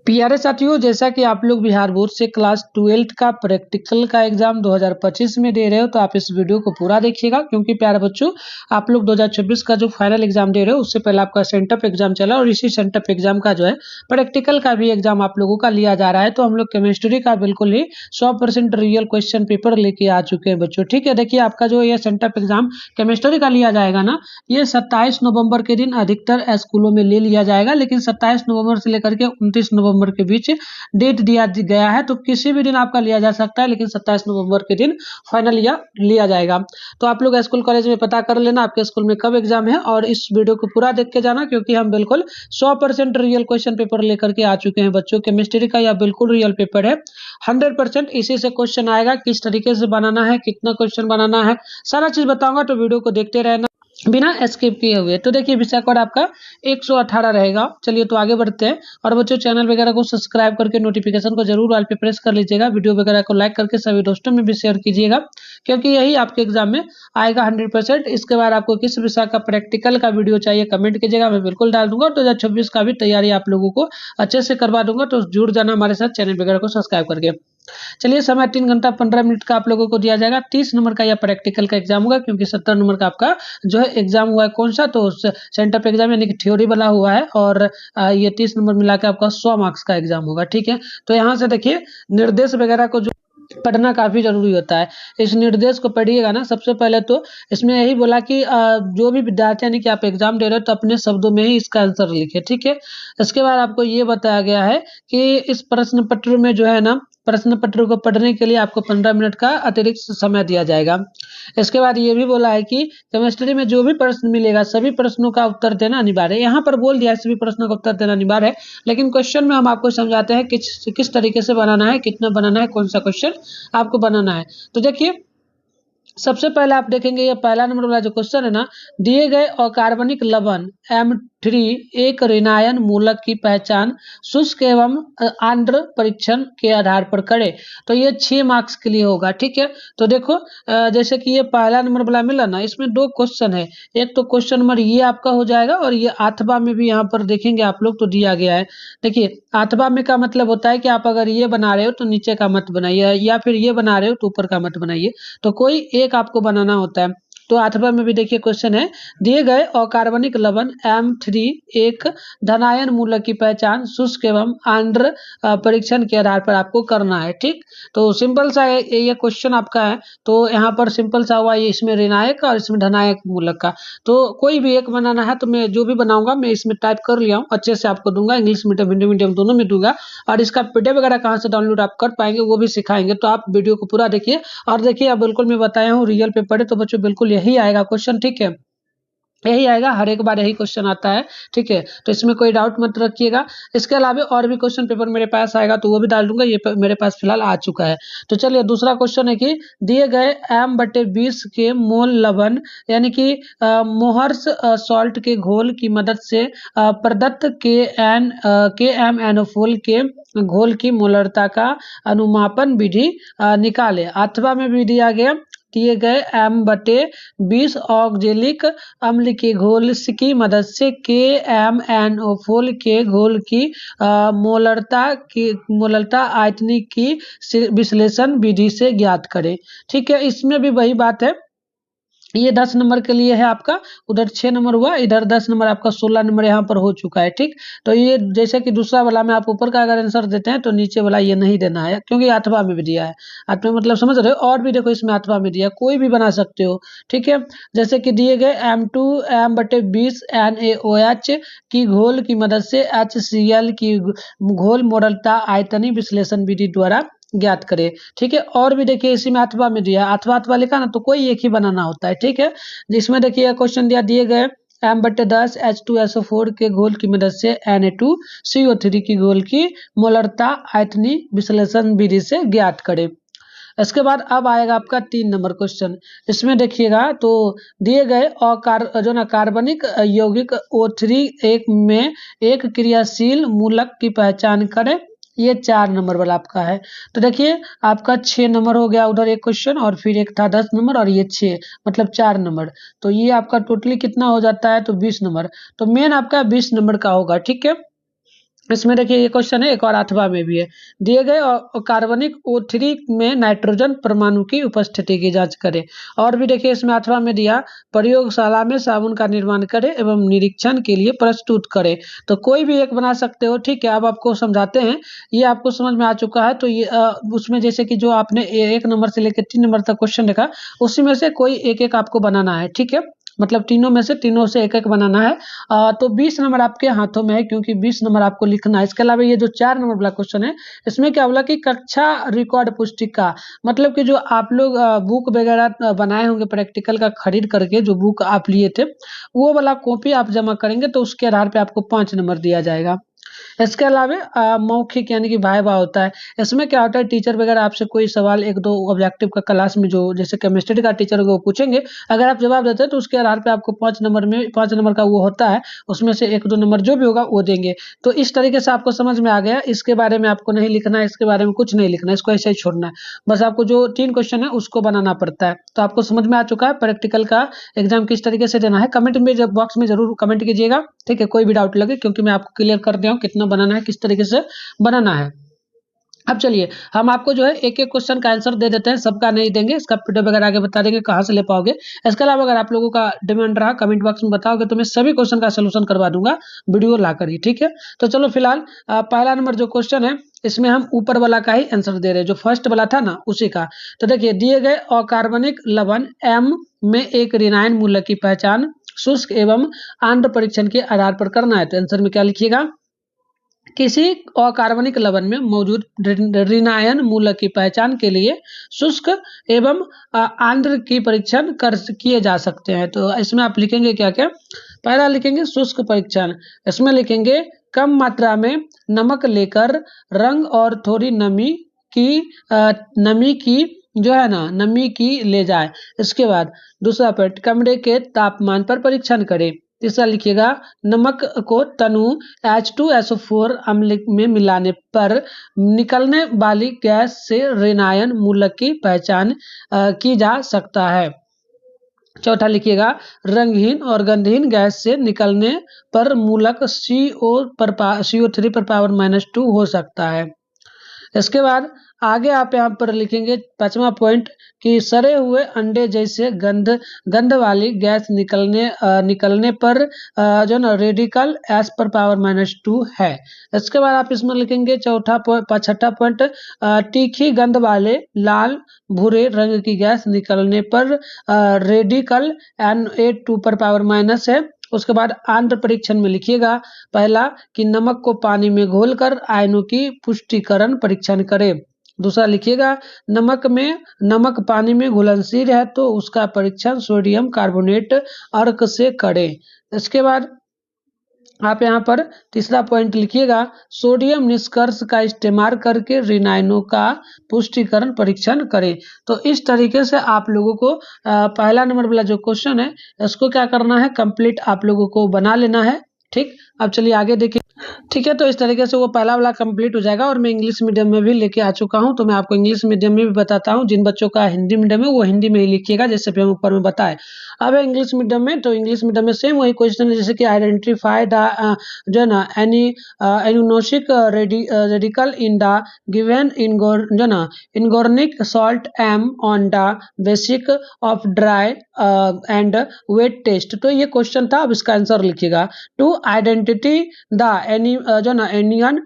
प्यारे साथियों, जैसा कि आप लोग बिहार बोर्ड से क्लास 12th का प्रैक्टिकल का एग्जाम 2025 में दे रहे हो, तो आप इस वीडियो को पूरा देखिएगा, क्योंकि प्यारे बच्चों आप लोग 2026 का जो फाइनल एग्जाम दे रहे हो उससे पहले आपका सेंटअप एग्जाम चला और इसी सेंटअप एग्जाम का जो है प्रैक्टिकल का भी एग्जाम आप लोगों का लिया जा रहा है। तो हम लोग केमिस्ट्री का बिल्कुल ही 100% रियल क्वेश्चन पेपर लेके आ चुके हैं बच्चों। ठीक है, देखिए आपका जो ये सेंटअप एग्जाम केमिस्ट्री का लिया जाएगा ना, ये 27 नवंबर के दिन अधिकतर स्कूलों में ले लिया जाएगा, लेकिन 27 नवंबर से लेकर के 29 नवंबर के बीच डेट दिया गया है। तो किसी भी दिन आपका लिया जा सकता है, लेकिन 27 नवंबर के दिन फाइनल लिया जाएगा। तो आप लोग स्कूल कॉलेज में पता कर लेना आपके स्कूल में कब एग्जाम है, और इस वीडियो को पूरा देख के जाना, क्योंकि हम बिल्कुल 100% रियल क्वेश्चन पेपर लेकर के आ चुके हैं बच्चों। केमिस्ट्री का यह बिल्कुल रियल पेपर है, 100% इसी से क्वेश्चन आएगा। किस तरीके से बनाना है, कितना क्वेश्चन बनाना है, सारा चीज बताऊंगा, तो वीडियो को देखते रहना बिना स्किप किए हुए। तो देखिए विषय कोड आपका 118 रहेगा। चलिए तो आगे बढ़ते हैं। और बच्चों चैनल वगैरह को सब्सक्राइब करके नोटिफिकेशन को जरूर ऑल पे प्रेस कर लीजिएगा। वीडियो वगैरह को लाइक करके सभी दोस्तों में भी शेयर कीजिएगा, क्योंकि यही आपके एग्जाम में आएगा 100%। इसके बाद आपको किस विषय का प्रैक्टिकल का वीडियो चाहिए कमेंट कीजिएगा, मैं बिल्कुल डाल दूंगा। 2026 का भी तैयारी आप लोगों को अच्छे से करवा दूंगा, तो जुड़ जाना हमारे साथ चैनल वगैरह को सब्सक्राइब करके। चलिए समय 3 घंटा 15 मिनट का आप लोगों को दिया जाएगा। 30 नंबर का यह प्रैक्टिकल का एग्जाम होगा, क्योंकि 70 नंबर का आपका जो है एग्जाम हुआ है कौन सा, तो सेंटर एग्जाम यानी कि थ्योरी वाला हुआ है, और ये 30 नंबर मिला के आपका 100 मार्क्स का एग्जाम होगा। ठीक है, तो यहाँ से देखिए निर्देश वगैरह को जो पढ़ना काफी जरूरी होता है। इस निर्देश को पढ़िएगा ना, सबसे पहले तो इसमें यही बोला कि जो भी विद्यार्थी यानी कि आप एग्जाम दे रहे हो तो अपने शब्दों में ही इसका आंसर लिखे। ठीक है, इसके बाद आपको ये बताया गया है कि इस प्रश्न पत्र में जो है ना, प्रश्न पत्र को पढ़ने के लिए आपको 15 मिनट का अतिरिक्त समय दिया जाएगा। इसके बाद ये भी बोला है कि केमिस्ट्री में जो भी प्रश्न मिलेगा सभी प्रश्नों का उत्तर देना अनिवार्य है। यहाँ पर बोल दिया है सभी प्रश्नों का उत्तर देना अनिवार्य है, लेकिन क्वेश्चन में हम आपको समझाते हैं किस तरीके से बनाना है, कितना बनाना है, कौन सा क्वेश्चन आपको बनाना है। तो देखिए सबसे पहले आप देखेंगे ये पहला नंबर वाला जो क्वेश्चन है ना, दिए गए अकार्बनिक लवण M3 एक ऋणायन मूलक की पहचान शुष्क एवं आर्द्र परीक्षण के आधार पर करें। तो ये 6 मार्क्स के लिए होगा। ठीक है, तो देखो जैसे कि ये पहला नंबर वाला मिला ना, इसमें 2 क्वेश्चन है। एक तो क्वेश्चन नंबर ये आपका हो जाएगा, और ये अथवा में भी यहाँ पर देखेंगे आप लोग तो दिया गया है। देखिए अथवा में का मतलब होता है कि आप अगर ये बना रहे हो तो नीचे का मत बनाइए, या फिर ये बना रहे हो तो ऊपर का मत बनाइए, तो कोई एक आपको बनाना होता है। तो अथवा में भी देखिए क्वेश्चन है, दिए गए अकार्बनिक लवण M3 एक धनायन मूलक की पहचान शुष्क एवं आर्द्र परीक्षण के आधार पर आपको करना है। ठीक, तो सिंपल सा ये क्वेश्चन आपका है। तो यहाँ पर सिंपल सा हुआ, ये इसमें ऋणायक और इसमें धनायक मूलक का, तो कोई भी एक बनाना है। तो मैं जो भी बनाऊंगा मैं इसमें टाइप कर लिया हूँ, अच्छे से आपको दूंगा, इंग्लिश मीडियम हिंदी मीडियम दोनों में दूंगा, और इसका पीडीएफ वगैरह कहाँ से डाउनलोड आप कर पाएंगे वो भी सिखाएंगे। तो आप वीडियो को पूरा देखिए, और देखिए अब बिल्कुल मैं बताया हूँ रियल पेपर है, तो बच्चों बिल्कुल यही आएगा क्वेश्चन। ठीक है, यही आएगा, हर एक बार यही क्वेश्चन आता है। ठीक है, तो इसमें कोई डाउट मत रखिएगा। इसके अलावा और भी क्वेश्चन पेपर मेरे पास आएगा तो वो भी डाल दूंगा, ये मेरे पास फिलहाल आ चुका है। तो चलिए दूसरा क्वेश्चन है कि दिए गए M/20 के मोल लवण यानी कि मोहर्स सॉल्ट के घोल की मदद से प्रदत्त KMnO4 के घोल की मोलरता का अनुमापन विधि निकाले। अथवा में भी दिया गया, दिए गए M/20 ऑक्जेलिक अम्ल के घोल की मदद से KMnO4 के घोल की मोलरता आयतनी की विश्लेषण विधि से ज्ञात करें। ठीक है, इसमें भी वही बात है, ये 10 नंबर के लिए है आपका, उधर 6 नंबर हुआ, इधर 10 नंबर आपका 16 नंबर यहाँ पर हो चुका है। ठीक, तो ये जैसे कि दूसरा वाला में आप ऊपर का अगर आंसर देते हैं तो नीचे वाला ये नहीं देना है, क्योंकि अथवा में भी दिया है। अथवा मतलब समझ रहे हो, और भी देखो इसमें अथवा में दिया, कोई भी बना सकते हो। ठीक है, जैसे कि दिए गए M/20 NaOH की घोल की मदद से HCl की घोल मोलरता आयतनी विश्लेषण विधि द्वारा ज्ञात करें। ठीक है, और भी देखिए इसी में अथवा में दिया, अथवा लिखा ना, तो कोई एक ही बनाना होता है। ठीक है, जिसमें देखिए क्वेश्चन दिया, दिए गए M/10 H2SO4 के घोल की मदद से Na2CO3 की घोल की मोलरता आयतनी विश्लेषण विधि से ज्ञात करें। इसके बाद अब आएगा आपका 3 नंबर क्वेश्चन। इसमें देखिएगा तो दिए गए जो ना कार्बनिक यौगिक O3 में एक क्रियाशील मूलक की पहचान करें। ये 4 नंबर वाला आपका है। तो देखिए आपका 6 नंबर हो गया, उधर एक क्वेश्चन और फिर एक था 10 नंबर और ये 6, मतलब 4 नंबर। तो ये आपका टोटली कितना हो जाता है, तो 20 नंबर। तो मेन आपका 20 नंबर का होगा। ठीक है, इसमें देखिए ये क्वेश्चन है, एक और 8वां में भी है। दिए गए कार्बनिक O3 में नाइट्रोजन परमाणु की उपस्थिति की जांच करें। और भी देखिए इसमें 8वां में दिया, प्रयोगशाला में साबुन का निर्माण करें एवं निरीक्षण के लिए प्रस्तुत करें। तो कोई भी एक बना सकते हो, ठीक है। अब आपको समझाते हैं, ये आपको समझ में आ चुका है। तो ये उसमें जैसे कि जो आपने 1 नंबर से लेकर 3 नंबर तक क्वेश्चन देखा, उसी में से कोई एक एक आपको बनाना है, ठीक है। मतलब तीनों से एक एक बनाना है। तो 20 नंबर आपके हाथों में है, क्योंकि 20 नंबर आपको लिखना है। इसके अलावा ये जो 4 नंबर वाला क्वेश्चन है, इसमें क्या बोला कि कक्षा रिकॉर्ड पुस्तिका, मतलब कि जो आप लोग बुक वगैरह बनाए होंगे प्रैक्टिकल का खरीद करके, जो बुक आप लिए थे, वो वाला कॉपी आप जमा करेंगे, तो उसके आधार पे आपको 5 नंबर दिया जाएगा। इसके अलावा मौखिक यानी कि वाइवा होता है। इसमें क्या होता है, टीचर वगैरह आपसे कोई सवाल 1-2 ऑब्जेक्टिव का क्लास में, जो जैसे केमिस्ट्री का टीचर होगा वो पूछेंगे, अगर आप जवाब देते हैं तो उसके आधार पे आपको 5 नंबर का वो होता है, उसमें से 1-2 नंबर जो भी होगा वो देंगे। तो इस तरीके से आपको समझ में आ गया। इसके बारे में आपको नहीं लिखना है, इसके बारे में कुछ नहीं लिखना है, इसको ऐसे ही छोड़ना है। बस आपको जो 3 क्वेश्चन है उसको बनाना पड़ता है। तो आपको समझ में आ चुका है प्रैक्टिकल का एग्जाम किस तरीके से देना है। कमेंट में बॉक्स में जरूर कमेंट कीजिएगा, ठीक है। कोई भी डाउट लगे, क्योंकि मैं आपको क्लियर कर दिया हूँ कितना बनाना है, किस तरीके से बनाना है। अब चलिए हम आपको जो है एक एक क्वेश्चन का आंसर दे देते हैं, सबका नहीं देंगे, इसका पीडीएफ वगैरह आगे बता देंगे कहाँ से ले पाओगे। इसके अलावा अगर आप लोगों का डिमांड रहा, कमेंट बॉक्स में बताओगे तो मैं सभी क्वेश्चन का सोल्यूशन करवा दूंगा वीडियो लाकर ही, ठीक है। तो चलो फिलहाल पहला नंबर जो क्वेश्चन है, इसमें हम ऊपर वाला का ही आंसर दे रहे हैं, जो फर्स्ट वाला था ना उसी का। तो देखिए, दिए गए अकार्बनिक लवण M में एक ऋणायन मूलक की पहचान शुष्क एवं आर्द्र परीक्षण के आधार पर करना है। तो आंसर में क्या लिखिएगा, किसी अकार्बनिक लवण में मौजूद ऋणायन मूलक की पहचान के लिए शुष्क एवं आर्द्र की परीक्षण किए जा सकते हैं। तो इसमें आप लिखेंगे क्या क्या, पहला लिखेंगे शुष्क परीक्षण। इसमें लिखेंगे कम मात्रा में नमक लेकर रंग और थोड़ी नमी की जो है ना, नमी की ले जाए। इसके बाद दूसरा पॉइंट, कमरे के तापमान पर परीक्षण करें। तीसरा लिखिएगा, नमक को तनु H2SO4 अम्ल में मिलाने पर निकलने वाली गैस से ऋणायन मूलक की पहचान की जा सकता है। चौथा लिखिएगा, रंगहीन और गंधहीन गैस से निकलने पर मूलक CO3 पर पावर -2 हो सकता है। इसके बाद आगे आप यहाँ पर लिखेंगे 5वां पॉइंट, कि सड़े हुए अंडे जैसे गंध वाली गैस निकलने पर जो ना रेडिकल S पर पावर -2 है। इसके बाद आप इसमें लिखेंगे छठा पॉइंट, तीखी गंध वाले लाल भूरे रंग की गैस निकलने पर रेडिकल Na2 पर पावर माइनस है। उसके बाद आंध्र परीक्षण में लिखिएगा, पहला कि नमक को पानी में घोलकर आयनों की पुष्टिकरण परीक्षण करें। दूसरा लिखिएगा, नमक पानी में घुलनशील है तो उसका परीक्षण सोडियम कार्बोनेट अर्क से करें। इसके बाद आप यहाँ पर तीसरा पॉइंट लिखिएगा, सोडियम निष्कर्ष का इस्तेमाल करके ऋणायनों का पुष्टिकरण परीक्षण करें। तो इस तरीके से आप लोगों को पहला नंबर वाला जो क्वेश्चन है, इसको क्या करना है, कंप्लीट आप लोगों को बना लेना है, ठीक। अब चलिए आगे देखिए, ठीक है। तो इस तरीके से वो पहला वाला कंप्लीट हो जाएगा। और मैं इंग्लिश मीडियम में भी लेके आ चुका हूँ, तो मैं आपको इंग्लिश मीडियम में भी बताता हूँ। जिन बच्चों का हिंदी मीडियम है वो हिंदी में ही लिखिएगा, जैसे भी हम ऊपर में बताए। अब इंग्लिश मीडियम में, तो इंग्लिश मीडियम में सेम वही क्वेश्चन है, जैसे कि आइडेंटिफाई द जो है ना anionic radical in the given जो ना inorganic salt M on the basic of dry and wet test. तो ये क्वेश्चन था। अब इसका आंसर लिखिएगा, टू आइडेंटिटी द जो ना एनियन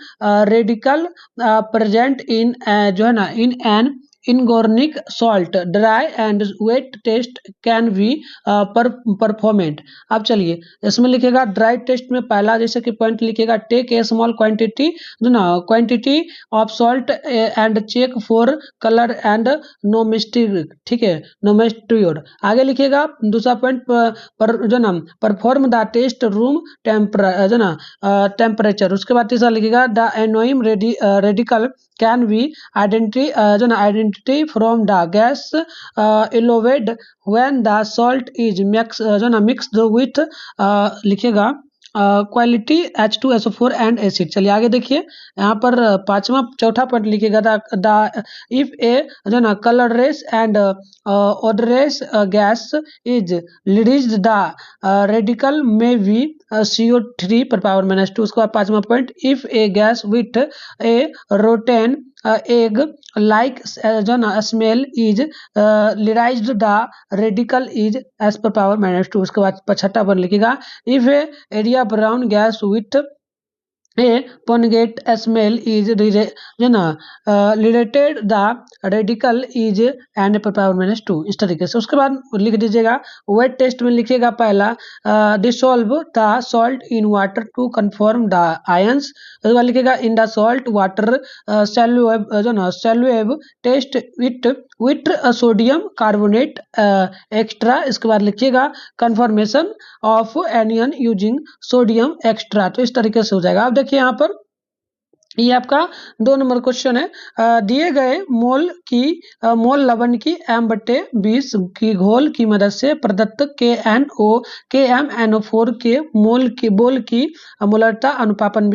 रेडिकल प्रेजेंट इन जो है ना in an inorganic salt dry and wet test can be performed. अब चलिए इसमें लिखेगा, ड्राई टेस्ट में पहला जैसे कि पॉइंट लिखेगा, टेक ए स्मॉल क्वांटिटी जो ना quantity of salt and check for colour and नोमिस्टिक, ठीक है, नोमेस्ट्रियोड। आगे लिखेगा दूसरा पॉइंट पर जो ना परफॉर्म द टेस्ट रूम जो ना टेम्परेचर। उसके बाद तीसरा लिखेगा, the anion radical can be identity from the gas evolved when the salt is mixed with लिखेगा क्वालिटी H2SO4 एंड एसिड। चलिए आगे देखिए, यहाँ पर चौथा पॉइंट लिखिएगा, द इफ ए जो ना colourless and odorless gas is released the radical may be CO3 पर पावर -2। उसके बाद पांचवा point, if a gas with a rotten egg like जो ना smell is released the radical is S पर power -2। उसके बाद छठा पर लिखिएगा, if a area brown gas with a pungent smell is related the radical is and per power -2। इस तरीके से। उसके बाद लिख दीजिएगा, वेट टेस्ट में लिखिएगा पहला, dissolve the salt in water to confirm the ions. उसके बाद लिखिएगा, in the salt water soluble test with sodium carbonate extract. इसके बाद लिखिएगा, confirmation of anion using sodium extract. तो इस तरीके से हो जाएगा। अब देखिए यहाँ पर ये आपका 2 नंबर क्वेश्चन है। दिए गए मोल लवण की M/20 की घोल की मदद से प्रदत्त KMnO4 के बोल की मोलरता अनुमापन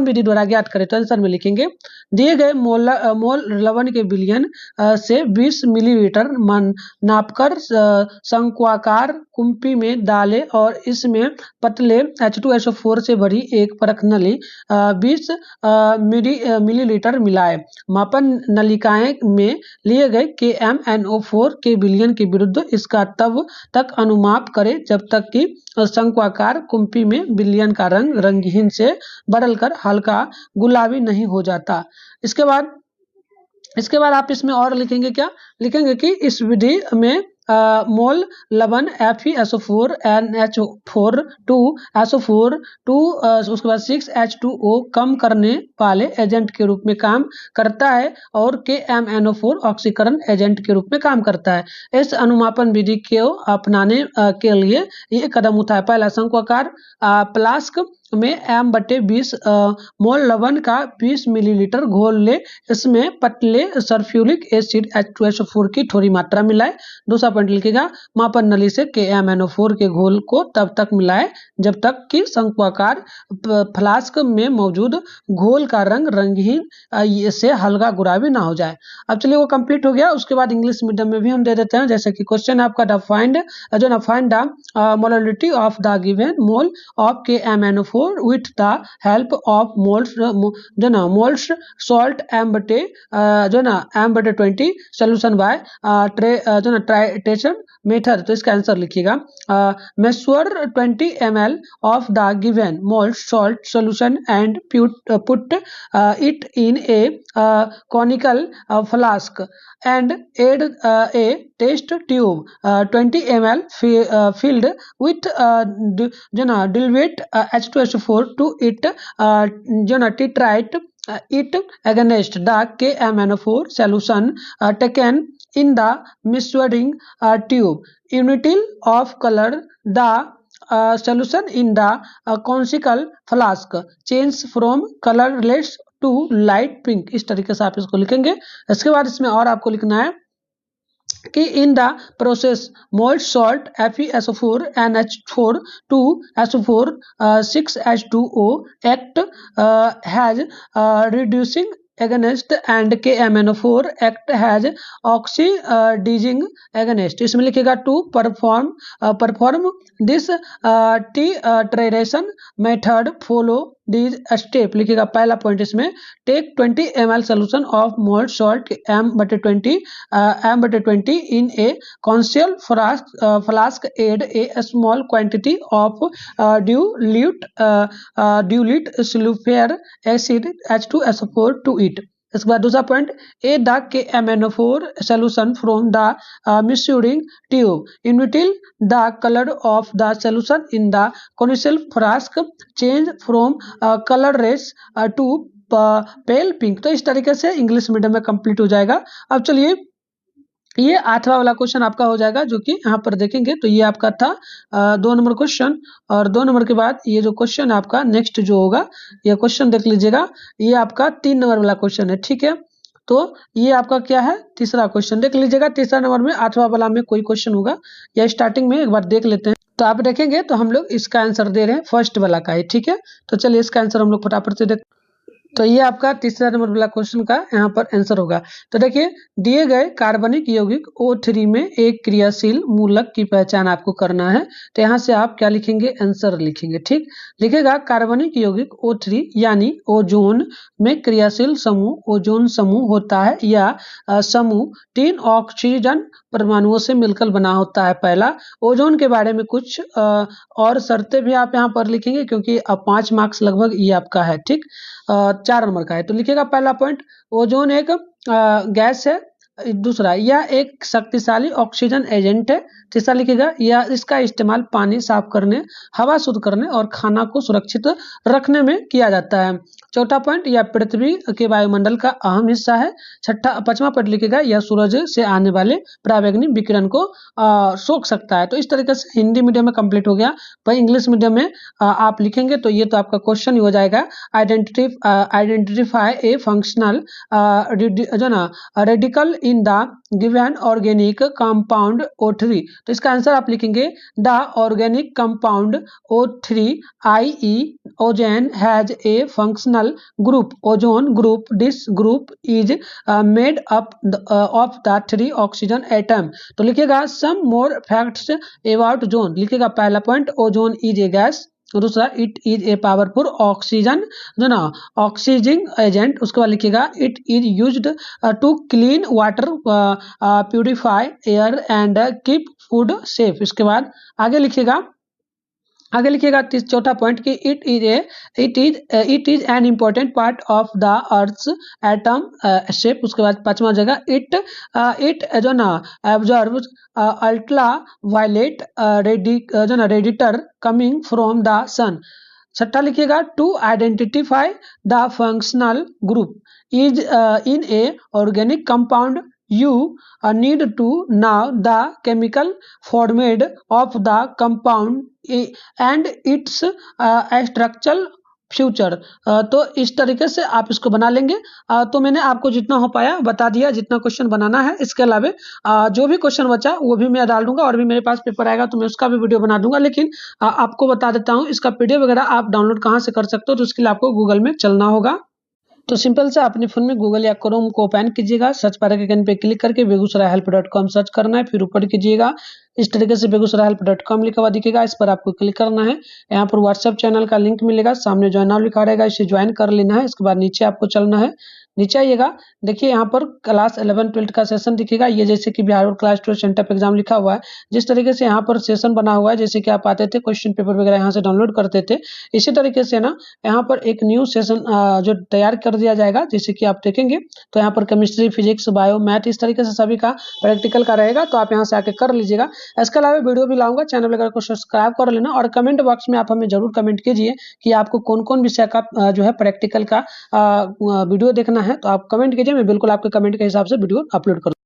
विधि द्वारा ज्ञात करें। तो आंसर में लिखेंगे, दिए गए मोल लवण के विलयन से 20 मिलीलीटर नापकर शंक्वाकार कुंपी में डालें और इसमें पतले H2SO4 से भरी एक परख नली 20 मिलीलीटर मिलाए। मापन नलिकाएं में लिए गए KMnO4 के विलयन के विरुद्ध इसका तब तक अनुमाप करें जब तक कि शंक्वाकार कुंपी में विलयन का रंग रंगहीन से बदलकर हल्का गुलाबी नहीं हो जाता। इसके बाद आप इसमें और लिखेंगे, क्या लिखेंगे कि इस विधि में मोल लवण FeSO4 NH4 2SO4 उसके बाद 6H2O कम करने वाले एजेंट के रूप में काम करता है और KMnO4 ऑक्सीकरण एजेंट के रूप में काम करता है। इस अनुमापन विधि को अपनाने के लिए ये कदम उठाए। पहला, शंक्वाकार फ्लास्क में M/20 मोल लवण का 20 मिलीलीटर घोल ले, इसमें पतले सल्फ्यूरिक एसिड H2SO4 की थोड़ी मात्रा मिलाए। दूसरा पॉइंट लिखिएगा, मापन नली से KMnO4 के घोल को तब तक मिलाए जब तक कि शंक्वाकार फ्लास्क में मौजूद घोल का रंग रंगहीन से हल्का गुलाबी ना हो जाए। अब चलिए वो कंप्लीट हो गया। उसके बाद इंग्लिश मीडियम में भी हम दे देते हैं, जैसे कि क्वेश्चन आपका find the molarity of the given mole of KMnO4 with the help of moles salt M/20 solution by titration method। तो इसका आंसर लिखिएगा, measure 20 ml of the given moles salt solution and put it in a conical flask and add a test tube 20 ml filled with dilute H2SO4 to it titrate it against the KMnO4 solution taken in the measuring tube. Until of color the solution in the conical flask change from colorless to light pink. इस तरीके से आप इसको लिखेंगे। इसके बाद इसमें और आपको लिखना है कि in the process mould salt FeSO4 NH4 2SO4 6H2O act has reducing against and KMnO4 act has oxidizing against। इसमें लिखेगा to perform this titration method follow these step। लिखेगा पहला पॉइंट इसमें, take 20 ml solution of mold salt M/20 in a conceal flask add a small quantity of dilute sulfuric acid H2SO4 to it। इसके बाद दूसरा point, A the KMnO4 solution from the measuring tube until the color of the solution in the conical flask change from colorless to pale pink। तो इस तरीके से English medium में complete हो जाएगा। अब चलिए ये 8वां वाला क्वेश्चन आपका हो जाएगा, जो कि यहाँ पर देखेंगे तो ये आपका था 2 नंबर क्वेश्चन। और 2 नंबर के बाद ये जो क्वेश्चन आपका नेक्स्ट जो होगा, ये क्वेश्चन देख लीजिएगा, ये आपका 3 नंबर वाला क्वेश्चन है। ठीक है, तो ये आपका क्या है, तीसरा क्वेश्चन देख लीजिएगा। तीसरा नंबर में 8वां वाला में कोई क्वेश्चन होगा या स्टार्टिंग में एक बार देख लेते हैं। तो आप देखेंगे तो हम लोग इसका आंसर दे रहे हैं फर्स्ट वाला का ही, ठीक है। तो चलिए इसका आंसर हम लोग फटाफट से देख। तो ये आपका तीसरा नंबर वाला क्वेश्चन का यहाँ पर आंसर होगा। तो देखिए, दिए गए कार्बनिक यौगिक O3 में एक क्रियाशील मूलक की पहचान आपको करना है। तो यहाँ से आप क्या लिखेंगे, आंसर लिखेंगे, ठीक। लिखेगा कार्बनिक यौगिक O3 यानी ओजोन में क्रियाशील समूह ओजोन समूह होता है या समूह 3 ऑक्सीजन परमाणुओं से मिलकर बना होता है। पहला, ओजोन के बारे में कुछ और शर्तें भी आप यहाँ पर लिखेंगे, क्योंकि अब 5 मार्क्स लगभग ये आपका है, ठीक। 4 नंबर का है। तो लिखेगा पहला पॉइंट, ओजोन एक गैस है। दूसरा, यह एक शक्तिशाली ऑक्सीजन एजेंट है। तीसरा लिखेगा, यह इसका इस्तेमाल पानी साफ करने, हवा शुद्ध करने और खाना को सुरक्षित रखने में किया जाता है। चौथा पॉइंट, यह पृथ्वी के वायुमंडल का अहम हिस्सा है। पांचवा पॉइंट लिखेगा, यह सूरज से आने वाले पराबैंगनी विकिरण को सोख सकता है। तो इस तरीके से हिंदी मीडियम में कंप्लीट हो गया। वही इंग्लिश मीडियम में आप लिखेंगे तो ये तो आपका क्वेश्चन ही हो जाएगा, आइडेंटिफाई ए फंक्शनल जो ना radical in the given organic compound O3। तो इसका आंसर आप लिखेंगे, the organic compound O3 i.e. Ozone has a functional group ozone group. This group is made up of the 3 oxygen atom. तो लिखेगा some more facts about ozone. लिखेगा पहला point, ozone is a gas. दूसरा, it is a powerful oxygen जो ना oxidising agent. उसके बाद लिखेगा, it is used to clean water, purify air and keep food safe. इसके बाद आगे लिखेगा चौथा पॉइंट कि it is an important part of the earth's atmosphere. उसके बाद पांचवा जगह, इट जो ना absorb ultraviolet radiation coming from the sun. छठा लिखिएगा, to identify the functional group is in a organic compound you need to know the chemical format of the compound and its structural future. तो इस तरीके से आप इसको बना लेंगे। तो मैंने आपको जितना हो पाया बता दिया, जितना क्वेश्चन बनाना है। इसके अलावा जो भी क्वेश्चन बचा वो भी मैं डाल दूंगा, और भी मेरे पास पेपर आएगा तो मैं उसका भी वीडियो बना दूंगा। लेकिन आपको बता देता हूँ, इसका PDF वगैरह आप डाउनलोड कहाँ से कर सकते हो। तो उसके लिए आपको गूगल में चलना होगा। तो सिंपल से अपने फोन में गूगल या क्रोम को ओपन कीजिएगा, सर्च बार के आइकन पे क्लिक करके begusarayhelp.com सर्च करना है, फिर ऊपर कीजिएगा। इस तरीके से begusarayhelp.com लिखा हुआ दिखेगा, इस पर आपको क्लिक करना है। यहाँ पर व्हाट्सएप चैनल का लिंक मिलेगा, सामने ज्वाइन नाउ लिखा रहेगा, इसे ज्वाइन कर लेना है। इसके बाद नीचे आपको चलना है, नीचे आइएगा, देखिए यहाँ पर क्लास 11-12 का सेशन दिखेगा। ये जैसे कि बिहार बोर्ड क्लास 12 सेंटर पे एग्जाम लिखा हुआ है, जिस तरीके से यहाँ पर सेशन बना हुआ है, जैसे कि आप आते थे क्वेश्चन पेपर वगैरह यहाँ से डाउनलोड करते थे, इसी तरीके से ना यहाँ पर एक न्यू सेशन जो तैयार कर दिया जाएगा। जैसे कि आप देखेंगे तो यहाँ पर केमिस्ट्री, फिजिक्स, बायो, मैथ, इस तरीके से सभी का प्रैक्टिकल का रहेगा। तो आप यहाँ से आके कर लीजिएगा। इसके अलावा वीडियो भी लाऊंगा, चैनल वगैरह को सब्सक्राइब कर लेना, और कमेंट बॉक्स में आप हमें जरूर कमेंट कीजिए कि आपको कौन कौन विषय का जो है प्रैक्टिकल का वीडियो देखना है। तो आप कमेंट कीजिए, मैं बिल्कुल आपके कमेंट के हिसाब से वीडियो अपलोड करूँ।